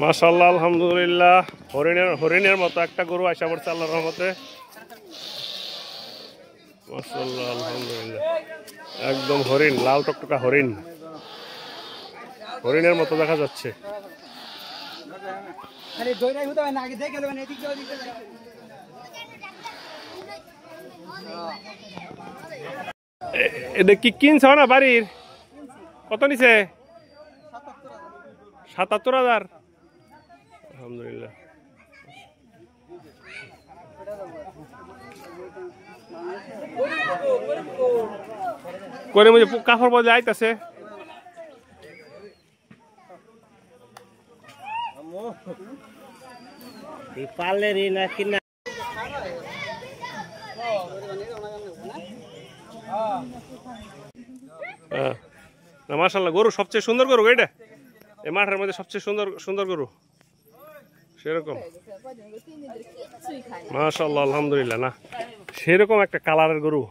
মাশাআল্লাহ আলহামদুলিল্লাহ হরিণের মতো একটা গরু আশা করছে আল্লাহর রহমতে। মাশাআল্লাহ আলহামদুলিল্লাহ একদম হরিণ, লাল টকটকা হরিণের মতো দেখা যাচ্ছে। এটা কি কিনছ না বাড়ির? কত নিছে? ৭৭,০০০। আলহামদুলিল্লাহ। করে মুঝে কাফর বলে আইতাছে। পালেরই না কিনা মাশাআল্লাহ গরু সবচেয়ে সুন্দর গরু এটা এই মাঠের মধ্যে সবচেয়ে সুন্দর গরু সেরকম। মাশাআল্লাহ আলহামদুলিল্লাহ না সেরকম একটা কালারের গরু।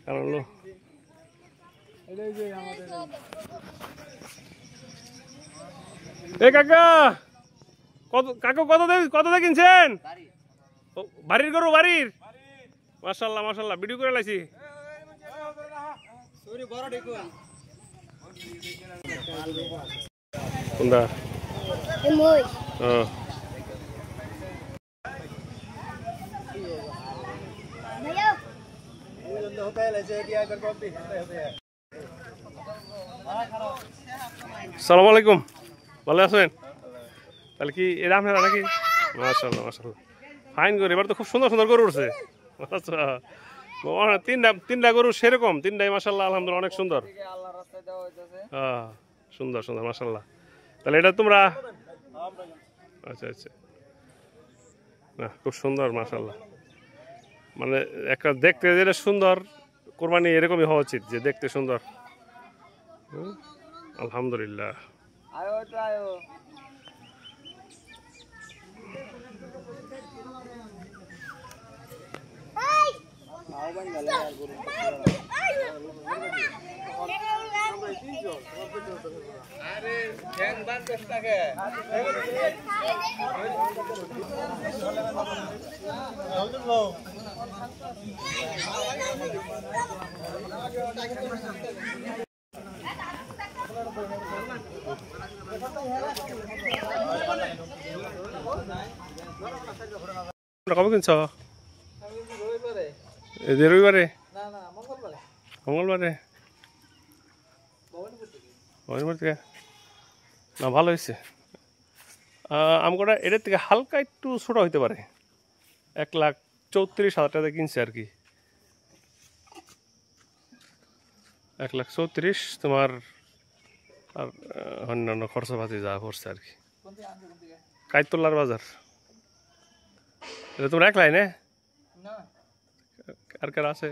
কারণ হলো এ কাকা কত কিনছেন? বাড়ির গরু বাড়ির। মাশাআল্লাহ মাশাআল্লাহ ভিডিও করে লাইছি। কোনটা? আসসালামু আলাইকুম, ভালো আছেন? তাহলে কি এটা আপনারা নাকি? মাশাআল্লাহ মাশাআল্লাহ ফাইন গরু, এবার তো খুব সুন্দর গরু উঠছে। আচ্ছা তিনটা গরু সেরকম তিনটাই মাশাআল্লাহ আলহামদুলিল্লাহ অনেক সুন্দর। হ্যাঁ সুন্দর মাশাআল্লাহ। তাহলে এটা তোমরা? আচ্ছা আচ্ছা না খুব সুন্দর মাশাআল্লাহ। মানে একটা দেখতে যেটা সুন্দর কোরবানি এরকমই হওয়া উচিত, যে দেখতে সুন্দর। আলহামদুলিল্লাহ। কবে কিনছ? রবিবারে? মঙ্গলবারে না ভালো হয়েছে। আমগোটা এটার থেকে হালকা একটু ছোট হইতে পারে। 1,34,000 টাকা কিনছে আর কি। 1,34,000 তোমার আর অন্যান্য খরচাপাতি যা করছে আর কি। কাইতলার বাজার। এটা তোমরা একলাই না? আর কারা আছে?